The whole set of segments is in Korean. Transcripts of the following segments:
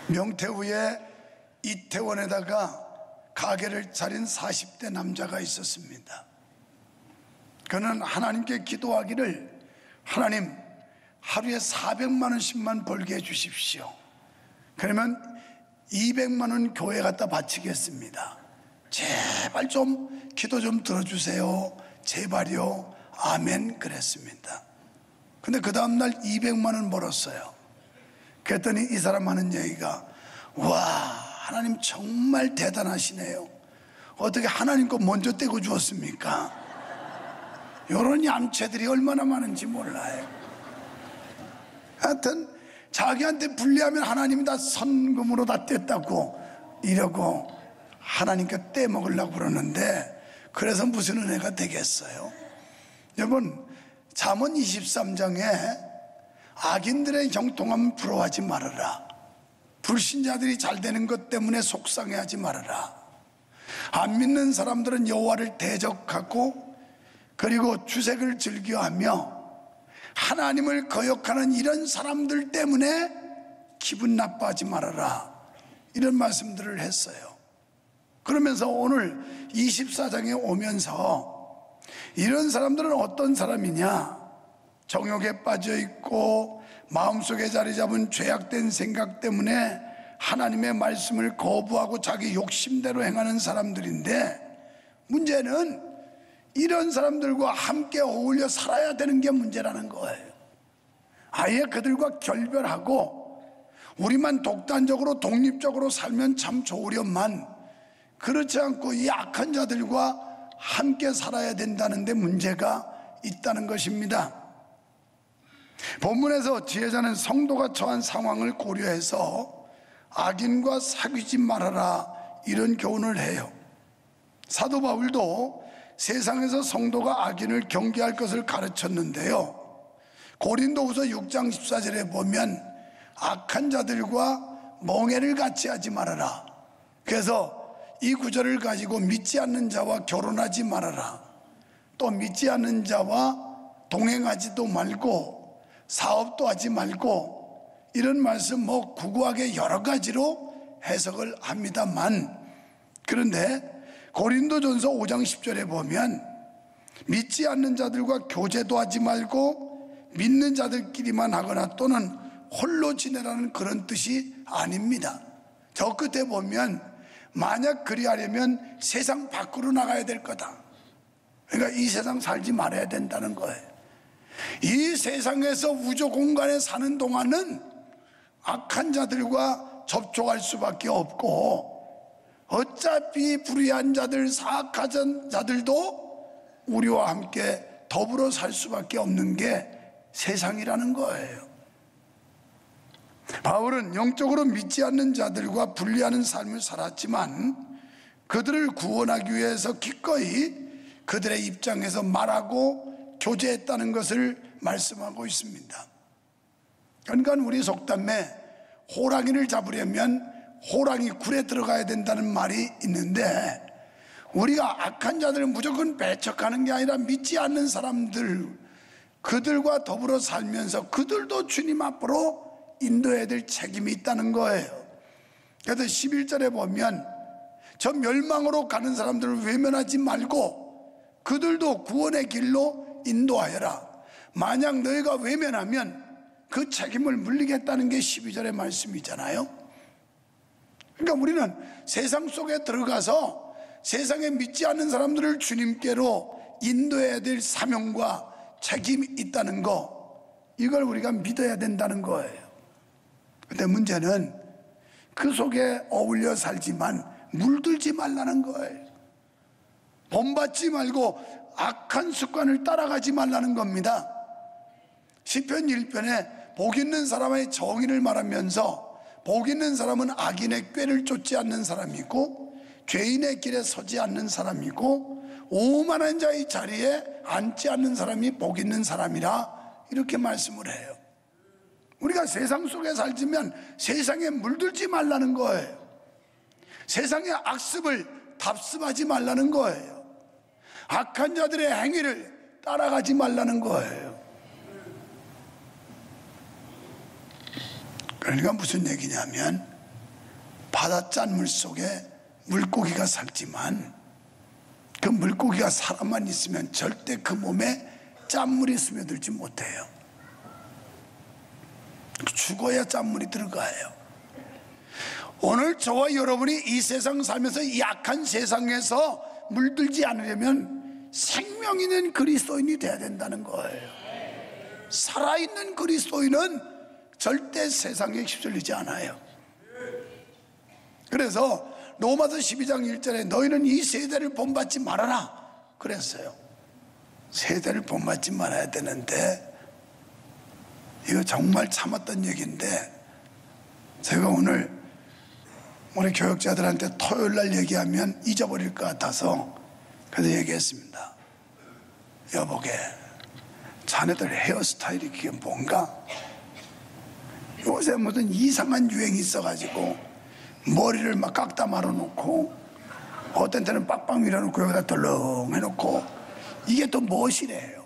명태우에 이태원에다가 가게를 차린 40대 남자가 있었습니다. 그는 하나님께 기도하기를, 하나님, 하루에 400만 원씩만 벌게 해주십시오. 그러면 200만 원 교회 갖다 바치겠습니다. 제발 좀 기도 좀 들어주세요. 제발요. 아멘. 그랬습니다. 근데 그 다음날 200만 원 벌었어요. 그랬더니 이 사람 하는 얘기가, 와, 하나님 정말 대단하시네요. 어떻게 하나님 거 먼저 떼고 주었습니까? 이런 얌체들이 얼마나 많은지 몰라요. 하여튼 자기한테 불리하면 하나님이 다 선금으로 다 뗐다고 이러고 하나님께 떼먹으려고 그러는데, 그래서 무슨 은혜가 되겠어요? 여러분, 잠언 23장에 악인들의 형통함 부러워하지 말아라. 불신자들이 잘 되는 것 때문에 속상해하지 말아라. 안 믿는 사람들은 여호와를 대적하고 그리고 주색을 즐겨하며 하나님을 거역하는 이런 사람들 때문에 기분 나빠하지 말아라. 이런 말씀들을 했어요. 그러면서 오늘 24장에 오면서 이런 사람들은 어떤 사람이냐? 정욕에 빠져 있고 마음속에 자리 잡은 죄악된 생각 때문에 하나님의 말씀을 거부하고 자기 욕심대로 행하는 사람들인데, 문제는 이런 사람들과 함께 어울려 살아야 되는 게 문제라는 거예요. 아예 그들과 결별하고 우리만 독단적으로 독립적으로 살면 참 좋으련만, 그렇지 않고 이 악한 자들과 함께 살아야 된다는 데 문제가 있다는 것입니다. 본문에서 지혜자는 성도가 처한 상황을 고려해서 악인과 사귀지 말아라, 이런 교훈을 해요. 사도 바울도 세상에서 성도가 악인을 경계할 것을 가르쳤는데요, 고린도후서 6장 14절에 보면 악한 자들과 멍해를 같이 하지 말아라. 그래서 이 구절을 가지고 믿지 않는 자와 결혼하지 말아라, 또 믿지 않는 자와 동행하지도 말고 사업도 하지 말고, 이런 말씀 구구하게 여러 가지로 해석을 합니다만, 그런데 고린도전서 5장 10절에 보면 믿지 않는 자들과 교제도 하지 말고 믿는 자들끼리만 하거나 또는 홀로 지내라는 그런 뜻이 아닙니다. 저 끝에 보면 만약 그리하려면 세상 밖으로 나가야 될 거다. 그러니까 이 세상 살지 말아야 된다는 거예요. 이 세상에서 우주 공간에 사는 동안은 악한 자들과 접촉할 수밖에 없고, 어차피 불의한 자들, 사악한 자들도 우리와 함께 더불어 살 수밖에 없는 게 세상이라는 거예요. 바울은 영적으로 믿지 않는 자들과 분리하는 삶을 살았지만 그들을 구원하기 위해서 기꺼이 그들의 입장에서 말하고 교제했다는 것을 말씀하고 있습니다. 그러니까 우리 속담에 호랑이를 잡으려면 호랑이 굴에 들어가야 된다는 말이 있는데, 우리가 악한 자들을 무조건 배척하는 게 아니라 믿지 않는 사람들, 그들과 더불어 살면서 그들도 주님 앞으로 인도해야 될 책임이 있다는 거예요. 그래서 11절에 보면 저 멸망으로 가는 사람들을 외면하지 말고 그들도 구원의 길로 인도하여라. 만약 너희가 외면하면 그 책임을 물리겠다는 게 12절의 말씀이잖아요. 그러니까 우리는 세상 속에 들어가서 세상에 믿지 않는 사람들을 주님께로 인도해야 될 사명과 책임이 있다는 거, 이걸 우리가 믿어야 된다는 거예요. 근데 문제는 그 속에 어울려 살지만 물들지 말라는 거예요. 본받지 말고 악한 습관을 따라가지 말라는 겁니다. 시편 1편에 복 있는 사람의 정의를 말하면서 복 있는 사람은 악인의 꾀를 쫓지 않는 사람이고 죄인의 길에 서지 않는 사람이고 오만한 자의 자리에 앉지 않는 사람이 복 있는 사람이라, 이렇게 말씀을 해요. 우리가 세상 속에 살지만 세상에 물들지 말라는 거예요. 세상의 악습을 답습하지 말라는 거예요. 악한 자들의 행위를 따라가지 말라는 거예요. 그러니까 무슨 얘기냐면 바다 짠물 속에 물고기가 살지만 그 물고기가 살아만 있으면 절대 그 몸에 짠물이 스며들지 못해요. 죽어야 짠물이 들어가요. 오늘 저와 여러분이 이 세상 살면서 이 악한 세상에서 물들지 않으려면 생명 있는 그리스도인이 돼야 된다는 거예요. 살아있는 그리스도인은 절대 세상에 휩쓸리지 않아요. 그래서 로마서 12장 1절에 너희는 이 세대를 본받지 말아라 그랬어요. 세대를 본받지 말아야 되는데, 이거 정말 참았던 얘기인데 제가 오늘 우리 교역자들한테 토요일날 얘기하면 잊어버릴 것 같아서 그래서 얘기했습니다. 여보게, 자네들 헤어스타일이 그게 뭔가? 요새 무슨 이상한 유행이 있어가지고 머리를 막 깎다 말아놓고 어떤 때는 빡빡 밀어놓고 여기다 덜렁 해놓고 이게 또 멋이래요.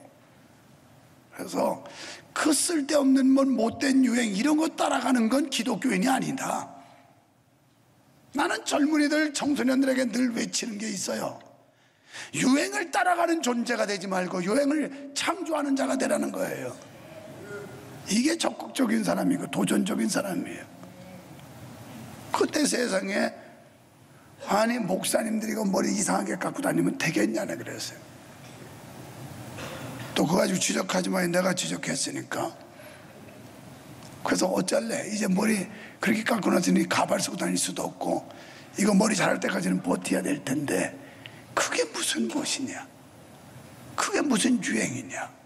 그래서 그 쓸데없는 뭐 못된 유행 이런 거 따라가는 건 기독교인이 아니다. 나는 젊은이들 청소년들에게 늘 외치는 게 있어요. 유행을 따라가는 존재가 되지 말고 유행을 창조하는 자가 되라는 거예요. 이게 적극적인 사람이고 도전적인 사람이에요. 그때 세상에 아니 목사님들이 이거 머리 이상하게 깎고 다니면 되겠냐네 그랬어요. 또 그거 가지고 지적하지 마. 내가 지적했으니까. 그래서 어쩔래. 이제 머리 그렇게 깎고 나서니 가발 쓰고 다닐 수도 없고 이거 머리 자랄 때까지는 버텨야 될 텐데 그게 무슨 것이냐, 그게 무슨 유행이냐.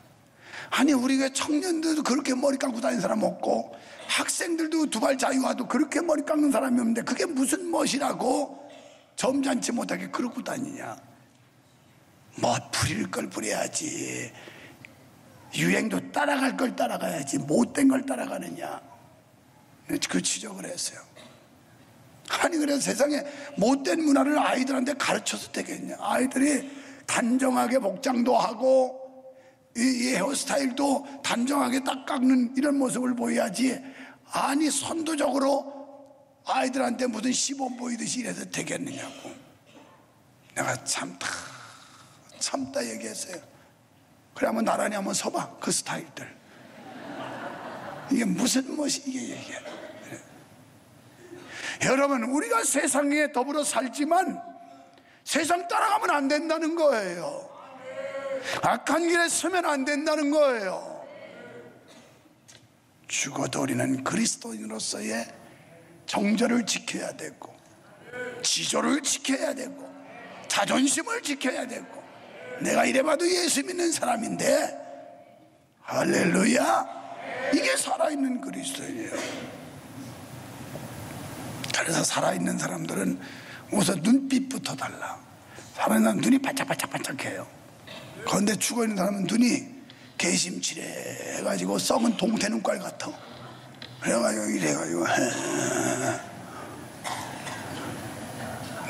아니 우리 교회 청년들도 그렇게 머리 깎고 다니는 사람 없고 학생들도 두발 자유화도 그렇게 머리 깎는 사람이 없는데 그게 무슨 멋이라고 점잖지 못하게 그러고 다니냐. 멋 부릴 걸 부려야지, 유행도 따라갈 걸 따라가야지 못된 걸 따라가느냐. 그 지적을 했어요. 아니 그래서 세상에 못된 문화를 아이들한테 가르쳐도 되겠냐. 아이들이 단정하게 복장도 하고 이 헤어스타일도 단정하게 딱 깎는 이런 모습을 보여야지. 아니 선도적으로 아이들한테 무슨 시범 보이듯이 이래서 되겠느냐고. 내가 참다 얘기했어요. 그래 한번 나란히 한번 서봐. 그 스타일들 이게 무슨 멋이 이게 얘기야. 그래. 여러분 우리가 세상에 더불어 살지만 세상 따라가면 안 된다는 거예요. 악한 길에 서면 안 된다는 거예요. 죽어도 우리는 그리스도인으로서의 정절을 지켜야 되고 지조를 지켜야 되고 자존심을 지켜야 되고. 내가 이래봐도 예수 믿는 사람인데 할렐루야, 이게 살아있는 그리스도인이에요. 그래서 살아있는 사람들은 우선 눈빛부터 달라. 살아있는 눈이 반짝반짝반짝해요. 그런데 죽어있는 사람은 눈이 개심칠해 해가지고 썩은 동태 눈깔 같아. 그래가지고 이래가지고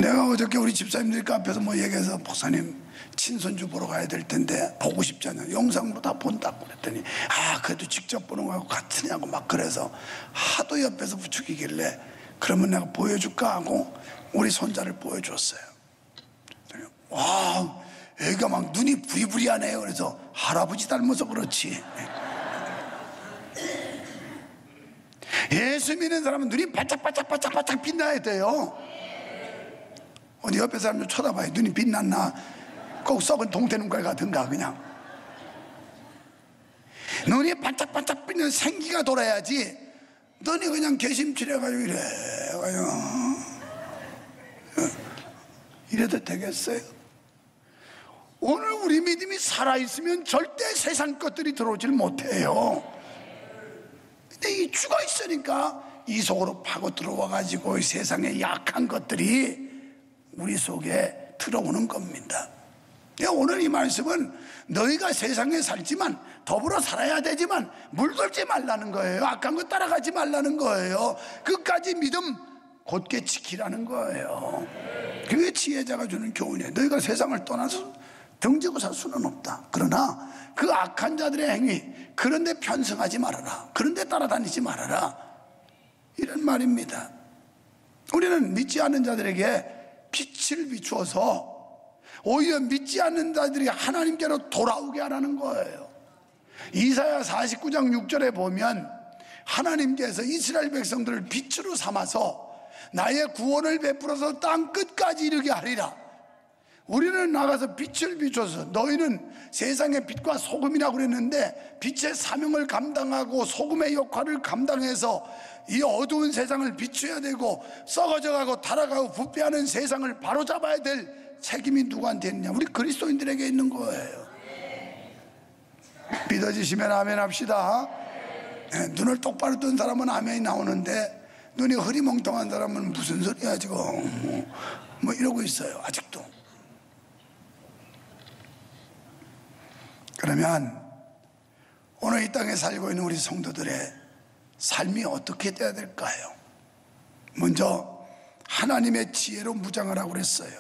내가 어저께 우리 집사님들 카페에서 뭐 얘기해서 목사님 친손주 보러 가야 될 텐데 보고 싶지 않냐, 영상으로 다 본다고 그랬더니 그래도 직접 보는 거하고 같으냐고 막 그래서 하도 옆에서 부추기길래 그러면 내가 보여줄까 하고 우리 손자를 보여줬어요. 와, 애가 막 눈이 부리부리하네요. 그래서 할아버지 닮아서 그렇지. 예수 믿는 사람은 눈이 바짝바짝 빛나야 돼요. 어디 옆에 사람 좀 쳐다봐요. 눈이 빛났나? 꼭 썩은 동태 눈깔 같은가. 그냥 눈이 반짝반짝 빛나는 생기가 돌아야지. 너니 그냥 개심칠해가지고 이래가지고 이래도 되겠어요? 오늘 우리 믿음이 살아있으면 절대 세상 것들이 들어오질 못해요. 근데 이 죽어 있으니까 이 속으로 파고 들어와가지고 이 세상의 약한 것들이 우리 속에 들어오는 겁니다. 오늘 이 말씀은 너희가 세상에 살지만 더불어 살아야 되지만 물들지 말라는 거예요. 악한 거 따라가지 말라는 거예요. 끝까지 믿음 곧게 지키라는 거예요. 그게 지혜자가 주는 교훈이에요. 너희가 세상을 떠나서 등지고 살 수는 없다. 그러나 그 악한 자들의 행위, 그런데 편승하지 말아라. 그런데 따라다니지 말아라. 이런 말입니다. 우리는 믿지 않는 자들에게 빛을 비추어서 오히려 믿지 않는 자들이 하나님께로 돌아오게 하라는 거예요. 이사야 49장 6절에 보면 하나님께서 이스라엘 백성들을 빛으로 삼아서 나의 구원을 베풀어서 땅 끝까지 이르게 하리라. 우리는 나가서 빛을 비춰서 너희는 세상의 빛과 소금이라고 그랬는데 빛의 사명을 감당하고 소금의 역할을 감당해서 이 어두운 세상을 비춰야 되고 썩어져가고 타락하고 부패하는 세상을 바로잡아야 될 책임이 누구한테 있느냐? 우리 그리스도인들에게 있는 거예요. 믿어지시면 아멘 합시다. 눈을 똑바로 뜬 사람은 아멘이 나오는데 눈이 흐리멍텅한 사람은 무슨 소리야 지금 뭐 이러고 있어요 아직도. 그러면 오늘 이 땅에 살고 있는 우리 성도들의 삶이 어떻게 돼야 될까요? 먼저 하나님의 지혜로 무장하라고 그랬어요.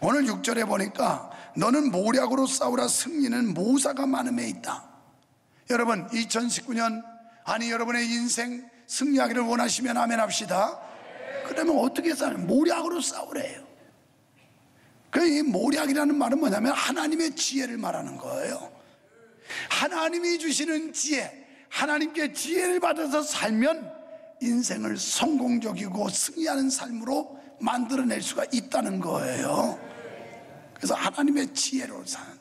오늘 6절에 보니까 너는 모략으로 싸우라. 승리는 모사가 많음에 있다. 여러분 2019년 아니 여러분의 인생 승리하기를 원하시면 아멘 합시다. 그러면 어떻게 싸워요? 모략으로 싸우래요. 이 모략이라는 말은 뭐냐면 하나님의 지혜를 말하는 거예요. 하나님이 주시는 지혜, 하나님께 지혜를 받아서 살면 인생을 성공적이고 승리하는 삶으로 만들어낼 수가 있다는 거예요. 그래서 하나님의 지혜로 사는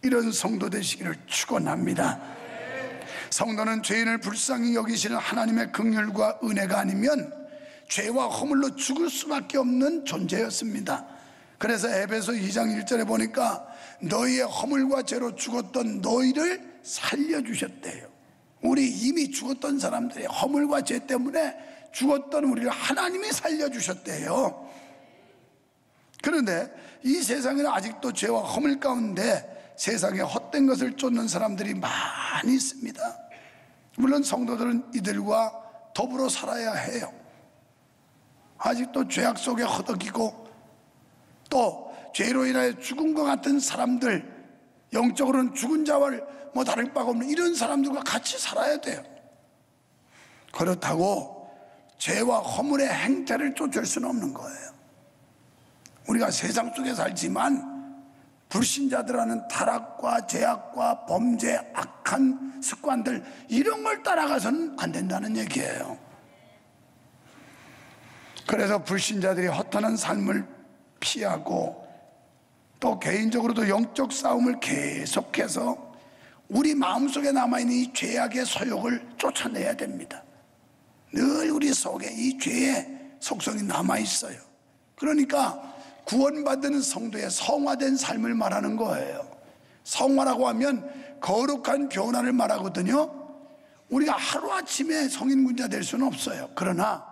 이런 성도 되시기를 축원합니다. 성도는 죄인을 불쌍히 여기시는 하나님의 긍휼과 은혜가 아니면 죄와 허물로 죽을 수밖에 없는 존재였습니다. 그래서 에베소 2장 1절에 보니까 너희의 허물과 죄로 죽었던 너희를 살려주셨대요. 우리 이미 죽었던 사람들의 허물과 죄 때문에 죽었던 우리를 하나님이 살려주셨대요. 그런데 이 세상에는 아직도 죄와 허물 가운데 세상에 헛된 것을 쫓는 사람들이 많이 있습니다. 물론 성도들은 이들과 더불어 살아야 해요. 아직도 죄악 속에 허덕이고 또 죄로 인하여 죽은 것 같은 사람들, 영적으로는 죽은 자와 뭐 다를 바가 없는 이런 사람들과 같이 살아야 돼요. 그렇다고 죄와 허물의 행태를 쫓을 수는 없는 거예요. 우리가 세상 속에 살지만 불신자들하는 타락과 죄악과 범죄, 악한 습관들 이런 걸 따라가서는 안 된다는 얘기예요. 그래서 불신자들이 허탄한 삶을 피하고 또 개인적으로도 영적 싸움을 계속해서 우리 마음속에 남아있는 이 죄악의 소욕을 쫓아내야 됩니다. 늘 우리 속에 이 죄의 속성이 남아있어요. 그러니까 구원받은 성도의 성화된 삶을 말하는 거예요. 성화라고 하면 거룩한 변화를 말하거든요. 우리가 하루아침에 성인군자 될 수는 없어요. 그러나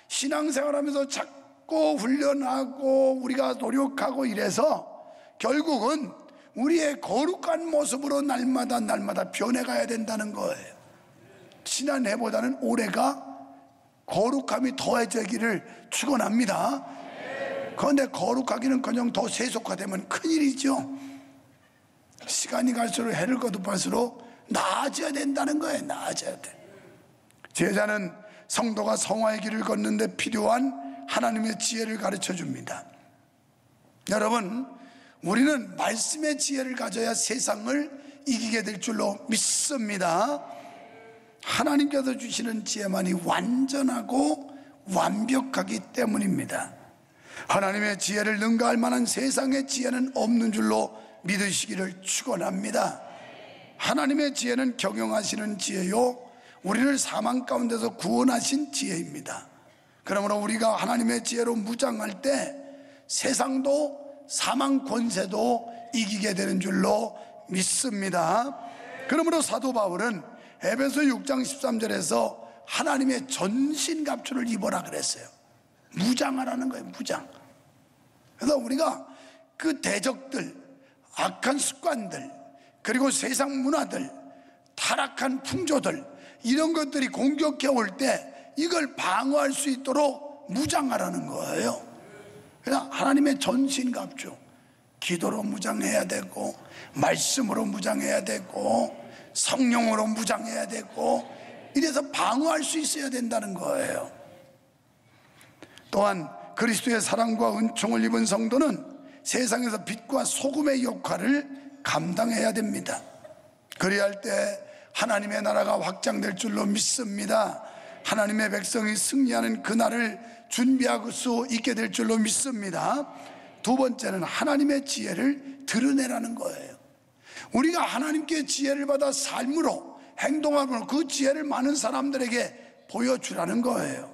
신앙생활하면서 자꾸 훈련하고 우리가 노력하고 이래서 결국은 우리의 거룩한 모습으로 날마다 변해가야 된다는 거예요. 지난해보다는 올해가 거룩함이 더해지기를 축원합니다. 그런데 거룩하기는커녕 더 세속화되면 큰일이죠. 시간이 갈수록 해를 거듭할수록 나아져야 된다는 거예요. 나아져야 돼. 제자는 성도가 성화의 길을 걷는 데 필요한 하나님의 지혜를 가르쳐 줍니다. 여러분, 우리는 말씀의 지혜를 가져야 세상을 이기게 될 줄로 믿습니다. 하나님께서 주시는 지혜만이 완전하고 완벽하기 때문입니다. 하나님의 지혜를 능가할 만한 세상의 지혜는 없는 줄로 믿으시기를 축원합니다. 하나님의 지혜는 경영하시는 지혜요, 우리를 사망 가운데서 구원하신 지혜입니다. 그러므로 우리가 하나님의 지혜로 무장할 때 세상도 사망 권세도 이기게 되는 줄로 믿습니다. 그러므로 사도 바울은 에베소 6장 13절에서 하나님의 전신갑주를 입어라 그랬어요. 무장하라는 거예요. 무장. 그래서 우리가 그 대적들, 악한 습관들, 그리고 세상 문화들, 타락한 풍조들 이런 것들이 공격해 올 때 이걸 방어할 수 있도록 무장하라는 거예요. 그래서 하나님의 전신갑주, 기도로 무장해야 되고 말씀으로 무장해야 되고 성령으로 무장해야 되고 이래서 방어할 수 있어야 된다는 거예요. 또한 그리스도의 사랑과 은총을 입은 성도는 세상에서 빛과 소금의 역할을 감당해야 됩니다. 그리할 때 하나님의 나라가 확장될 줄로 믿습니다. 하나님의 백성이 승리하는 그날을 준비할 수 있게 될 줄로 믿습니다. 두 번째는 하나님의 지혜를 드러내라는 거예요. 우리가 하나님께 지혜를 받아 삶으로 행동함으로 그 지혜를 많은 사람들에게 보여주라는 거예요.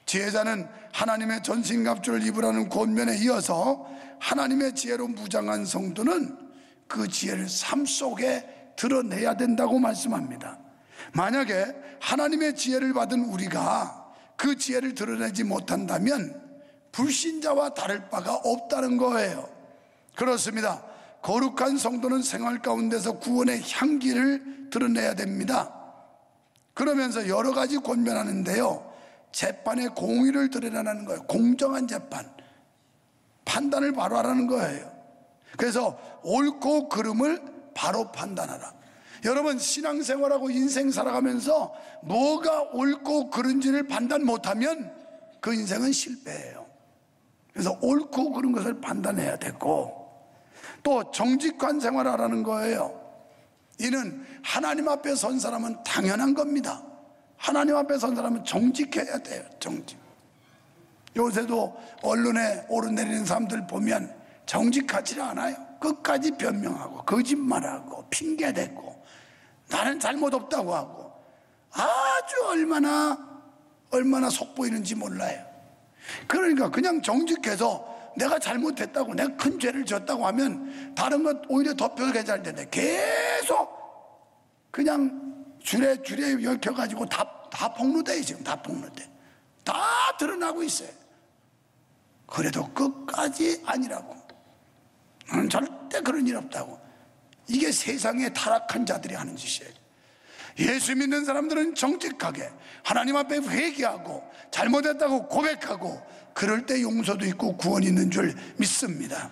지혜자는 하나님의 전신갑주를 입으라는 권면에 이어서 하나님의 지혜로 무장한 성도는 그 지혜를 삶 속에 드러내야 된다고 말씀합니다. 만약에 하나님의 지혜를 받은 우리가 그 지혜를 드러내지 못한다면 불신자와 다를 바가 없다는 거예요. 그렇습니다. 거룩한 성도는 생활 가운데서 구원의 향기를 드러내야 됩니다. 그러면서 여러 가지 권면하는데요, 재판의 공의를 드러내라는 거예요. 공정한 재판, 판단을 바로 하라는 거예요. 그래서 옳고 그름을 바로 판단하라. 여러분, 신앙생활하고 인생 살아가면서 뭐가 옳고 그른지를 판단 못하면 그 인생은 실패해요. 그래서 옳고 그른 것을 판단해야 되고, 또 정직한 생활하라는 거예요. 이는 하나님 앞에 선 사람은 당연한 겁니다. 하나님 앞에 선 사람은 정직해야 돼요. 정직. 요새도 언론에 오르내리는 사람들 보면 정직하지 않아요. 끝까지 변명하고 거짓말하고 핑계대고 나는 잘못 없다고 하고 아주 얼마나 속보이는지 몰라요. 그러니까 그냥 정직해서 내가 잘못했다고, 내가 큰 죄를 졌다고 하면 다른 것 오히려 덮여서 괜찮을 텐데 계속 그냥 줄에 얽혀가지고 다 폭로돼요. 지금 다 폭로돼. 다 드러나고 있어요. 그래도 끝까지 아니라고. 나는 절대 그런 일 없다고. 이게 세상의 타락한 자들이 하는 짓이에요. 예수 믿는 사람들은 정직하게 하나님 앞에 회개하고 잘못했다고 고백하고 그럴 때 용서도 있고 구원이 있는 줄 믿습니다.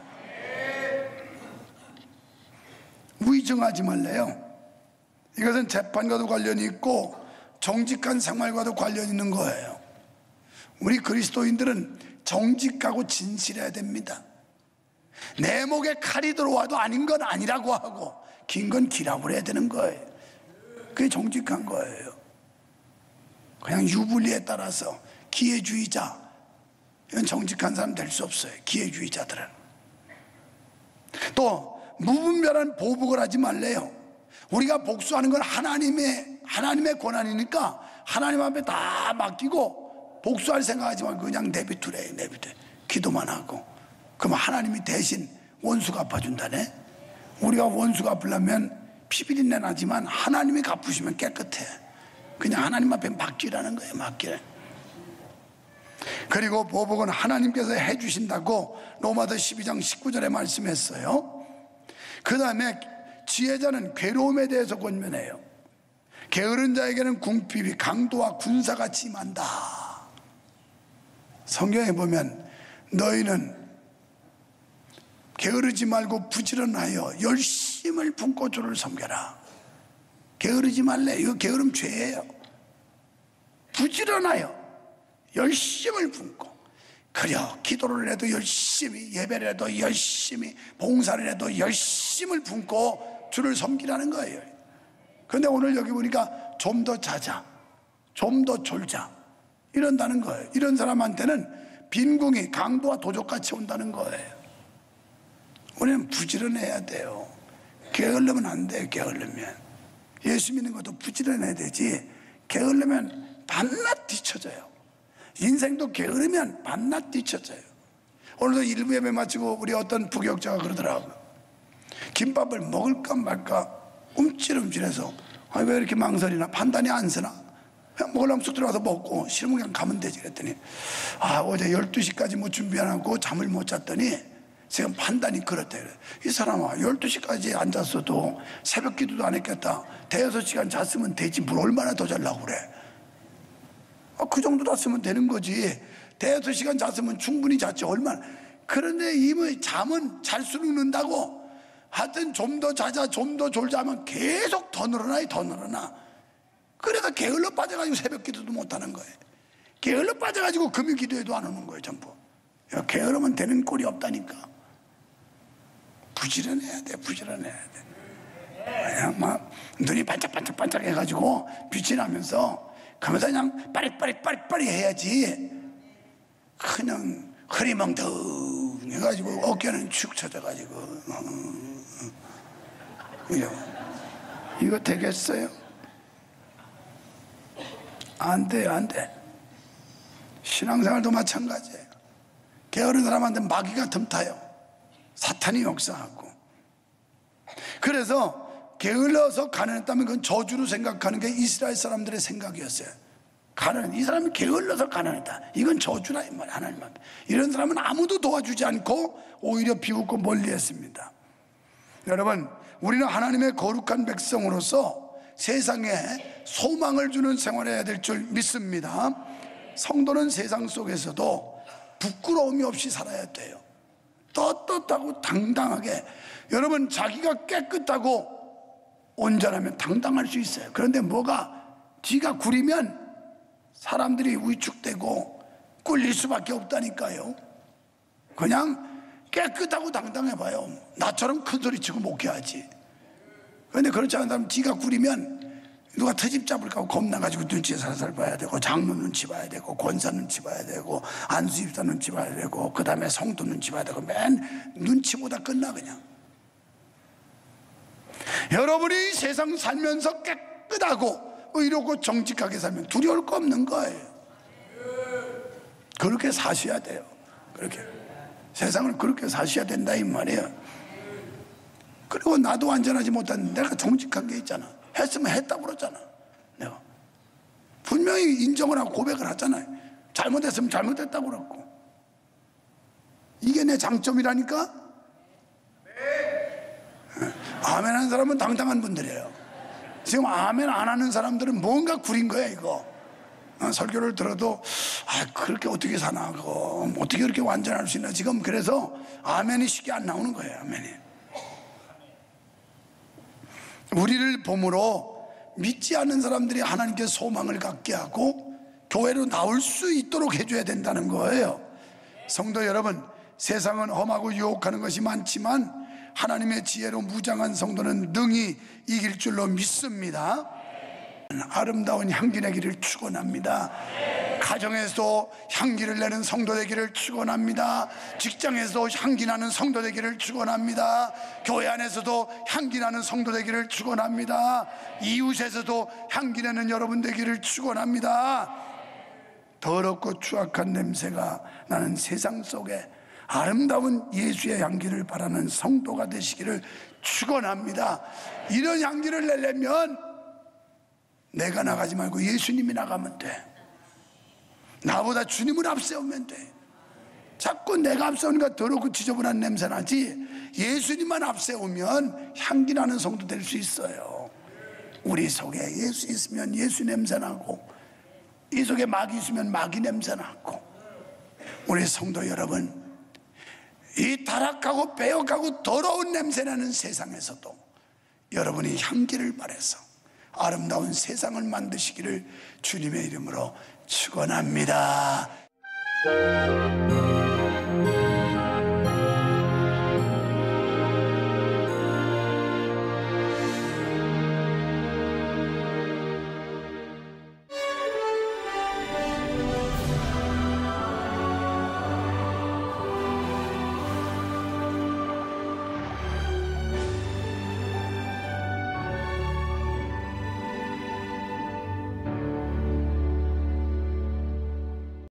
위증하지 말래요. 이것은 재판과도 관련이 있고 정직한 생활과도 관련이 있는 거예요. 우리 그리스도인들은 정직하고 진실해야 됩니다. 내 목에 칼이 들어와도 아닌 건 아니라고 하고 긴 건 기라고 해야 되는 거예요. 그게 정직한 거예요. 그냥 유불리에 따라서 기회주의자, 이건 정직한 사람 될 수 없어요. 기회주의자들은. 또 무분별한 보복을 하지 말래요. 우리가 복수하는 건 하나님의 권한이니까 하나님 앞에 다 맡기고 복수할 생각하지 말고 그냥 내비두래. 기도만 하고. 그럼 하나님이 대신 원수 갚아준다네. 우리가 원수 갚으려면 피비린내 나지만 하나님이 갚으시면 깨끗해. 그냥 하나님 앞에 맡기라는 거예요. 맡기래. 그리고 보복은 하나님께서 해주신다고 로마서 12장 19절에 말씀했어요. 그 다음에 지혜자는 괴로움에 대해서 권면해요. 게으른 자에게는 궁핍이 강도와 군사같이 임한다. 성경에 보면 너희는 게으르지 말고 부지런하여 열심을 품고 주를 섬겨라. 게으르지 말래. 이거 게으름 죄예요. 부지런하여 열심을 품고, 그려 기도를 해도 열심히, 예배를 해도 열심히, 봉사를 해도 열심을 품고 주를 섬기라는 거예요. 그런데 오늘 여기 보니까 좀 더 자자, 좀 더 졸자 이런다는 거예요. 이런 사람한테는 빈궁이 강도와 도적같이 온다는 거예요. 우리는 부지런해야 돼요. 게으르면 안 돼요. 게으르면 예수 믿는 것도 부지런해야 되지, 게으르면 밤낮 뒤쳐져요. 인생도 게으르면 밤낮 뒤쳐져요. 오늘도 일부 예배 마치고 우리 어떤 부교육자가 그러더라고요. 김밥을 먹을까 말까 움찔움찔해서 왜 이렇게 망설이나, 판단이 안 서나, 그냥 먹으려면 쑥 들어가서 먹고 싫으면 그냥 가면 되지 그랬더니 어제 12시까지 뭐 준비 안 하고 잠을 못 잤더니 지금 판단이 그렇대. 이 사람아 12시까지 앉았어도 새벽 기도도 안 했겠다. 대여섯 시간 잤으면 되지 뭘 얼마나 더 자려고 그래. 그 정도 잤으면 되는 거지. 대여섯 시간 잤으면 충분히 잤지 얼마나. 그런데 이미 잠은 잘수록 는다고. 하여튼 좀 더 자자, 좀 더 졸자 하면 계속 더 늘어나. 그래서 게을러 빠져가지고 새벽 기도도 못하는 거예요. 게을러 빠져가지고 금요 기도에도 안 오는 거예요. 전부 게으르면 되는 꼴이 없다니까. 부지런해야 돼. 부지런해야 돼. 그냥 막 눈이 반짝반짝 해가지고 빛이 나면서 그러면서 그냥 빠릿빠릿 해야지. 그냥 흐리멍텅 해가지고 어깨는 축 처져가지고 이거 되겠어요? 안 돼요. 안 돼. 신앙생활도 마찬가지예요. 게으른 사람한테 마귀가 틈타요. 사탄이 역사하고. 그래서 게을러서 가난했다면 그건 저주로 생각하는 게 이스라엘 사람들의 생각이었어요. 이 사람이 게을러서 가난했다. 이건 저주라 이 말이야. 하나님한테. 이런 사람은 아무도 도와주지 않고 오히려 비웃고 멀리했습니다. 여러분, 우리는 하나님의 거룩한 백성으로서 세상에 소망을 주는 생활을 해야 될 줄 믿습니다. 성도는 세상 속에서도 부끄러움이 없이 살아야 돼요. 떳떳하고 당당하게. 여러분, 자기가 깨끗하고 온전하면 당당할 수 있어요. 그런데 뒤가 구리면 사람들이 위축되고 꿀릴 수밖에 없다니까요. 그냥 깨끗하고 당당해봐요. 나처럼 큰 소리 치고 목회하지. 그런데 그렇지 않은 사람 뒤가 구리면 누가 트집 잡을까 고 겁나가지고 눈치 살살 봐야 되고, 장로 눈치 봐야 되고, 권사 눈치 봐야 되고, 안수집사 눈치 봐야 되고, 그 다음에 성도 눈치 봐야 되고, 맨 눈치보다 끝나 그냥. 여러분이 세상 살면서 깨끗하고 의롭고 정직하게 살면 두려울 거 없는 거예요. 그렇게 사셔야 돼요. 그렇게 세상을 그렇게 사셔야 된다 이 말이에요. 그리고 나도 완전하지 못한 내가 정직한 게 있잖아. 했으면 했다고 그러잖아. 내가 분명히 인정을 하고 고백을 하잖아요. 잘못했으면 잘못했다고 그랬고. 이게 내 장점이라니까. 아멘 하는 사람은 당당한 분들이에요. 지금 아멘 안 하는 사람들은 뭔가 구린 거야 이거. 설교를 들어도 그렇게 어떻게 사나, 어떻게 그렇게 완전할 수 있나. 지금 그래서 아멘이 쉽게 안 나오는 거예요. 아멘이. 우리를 봄으로 믿지 않는 사람들이 하나님께 소망을 갖게 하고 교회로 나올 수 있도록 해줘야 된다는 거예요. 성도 여러분, 세상은 험하고 유혹하는 것이 많지만 하나님의 지혜로 무장한 성도는 능히 이길 줄로 믿습니다. 아름다운 향기 내기를 축원합니다. 가정에서도 향기를 내는 성도 되기를 축원합니다. 직장에서도 향기 나는 성도 되기를 축원합니다. 교회 안에서도 향기 나는 성도 되기를 축원합니다. 이웃에서도 향기 내는 여러분 되기를 축원합니다. 더럽고 추악한 냄새가 나는 세상 속에 아름다운 예수의 향기를 바라는 성도가 되시기를 축원합니다. 이런 향기를 내려면 내가 나가지 말고 예수님이 나가면 돼. 나보다 주님을 앞세우면 돼. 자꾸 내가 앞세우니까 더럽고 지저분한 냄새 나지, 예수님만 앞세우면 향기 나는 성도 될 수 있어요. 우리 속에 예수 있으면 예수 냄새 나고, 이 속에 마귀 있으면 마귀 냄새 나고. 우리 성도 여러분, 이 타락하고 배역하고 더러운 냄새 나는 세상에서도 여러분이 향기를 발해서 아름다운 세상을 만드시기를 주님의 이름으로 축원합니다.